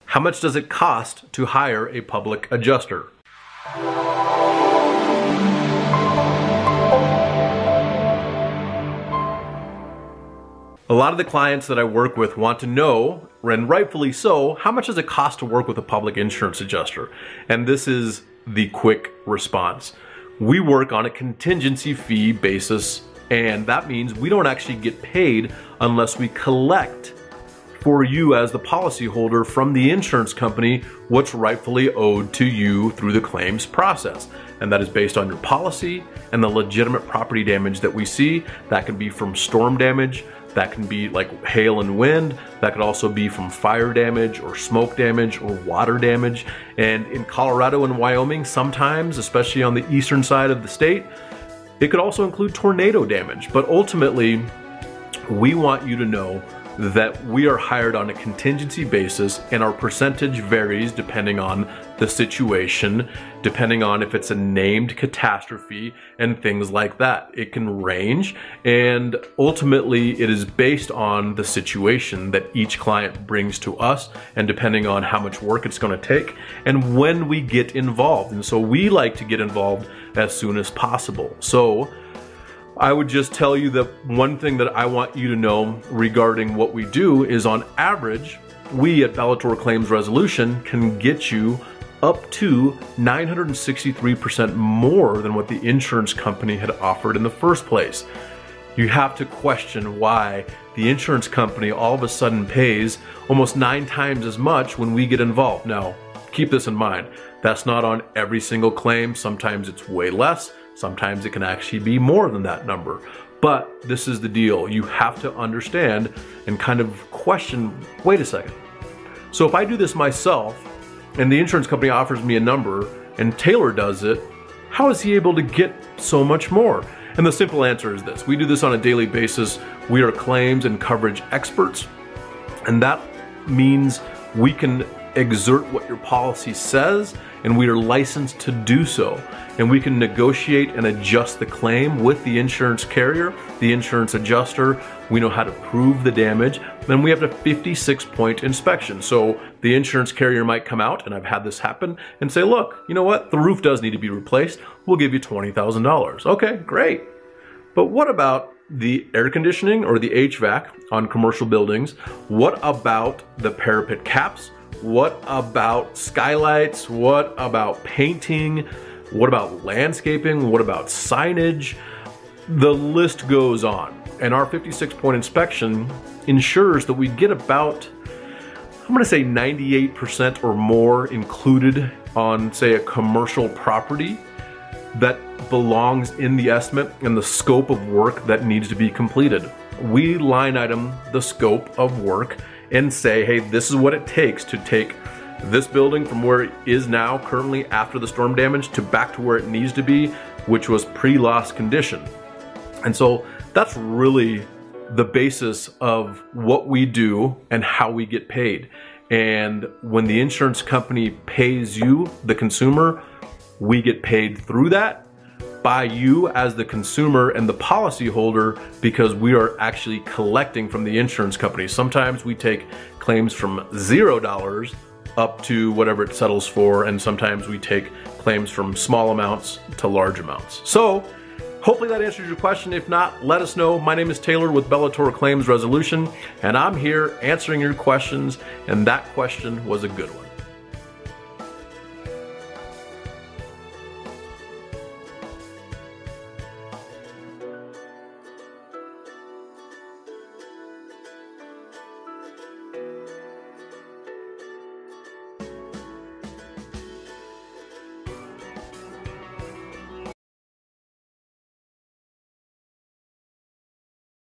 How much does it cost to hire a public adjuster? A lot of the clients that I work with want to know, and rightfully so, how much does it cost to work with a public insurance adjuster? And this is the quick response. We work on a contingency fee basis, and that means we don't actually get paid unless we collect for you as the policyholder from the insurance company what's rightfully owed to you through the claims process. And that is based on your policy and the legitimate property damage that we see. That can be from storm damage, that can be like hail and wind, that could also be from fire damage or smoke damage or water damage. And in Colorado and Wyoming, sometimes, especially on the eastern side of the state, it could also include tornado damage. But ultimately, we want you to know that we are hired on a contingency basis, and our percentage varies depending on the situation, depending on if it's a named catastrophe and things like that. It can range, and ultimately it is based on the situation that each client brings to us, and depending on how much work it's going to take and when we get involved. And so we like to get involved as soon as possible. So I would just tell you that one thing that I want you to know regarding what we do is, on average, we at Bellator Claims Resolution can get you up to 963% more than what the insurance company had offered in the first place. You have to question why the insurance company all of a sudden pays almost 9 times as much when we get involved. Now, keep this in mind. That's not on every single claim. Sometimes it's way less. Sometimes it can actually be more than that number. But this is the deal. You have to understand and kind of question, wait a second. So if I do this myself and the insurance company offers me a number and Taylor does it, how is he able to get so much more? And the simple answer is this. We do this on a daily basis. We are claims and coverage experts. And that means we can exert what your policy says, and we are licensed to do so. And we can negotiate and adjust the claim with the insurance carrier, the insurance adjuster. We know how to prove the damage. Then we have a 56-point inspection. So the insurance carrier might come out, and I've had this happen, and say, look, you know what? The roof does need to be replaced. We'll give you $20,000. Okay, great. But what about the air conditioning or the HVAC on commercial buildings? What about the parapet caps? What about skylights? What about painting? What about landscaping? What about signage? The list goes on. And our 56-point inspection ensures that we get about, I'm gonna say 98% or more included on, say, a commercial property that belongs in the estimate and the scope of work that needs to be completed. We line item the scope of work and say, hey, this is what it takes to take this building from where it is now currently after the storm damage to back to where it needs to be, which was pre-loss condition. And so that's really the basis of what we do and how we get paid. And when the insurance company pays you, the consumer, we get paid through that by you as the consumer and the policyholder, because we are actually collecting from the insurance company. Sometimes we take claims from $0 up to whatever it settles for, and sometimes we take claims from small amounts to large amounts. So hopefully that answers your question. If not, let us know. My name is Taylor with Bellator Claims Resolution, and I'm here answering your questions, and that question was a good one.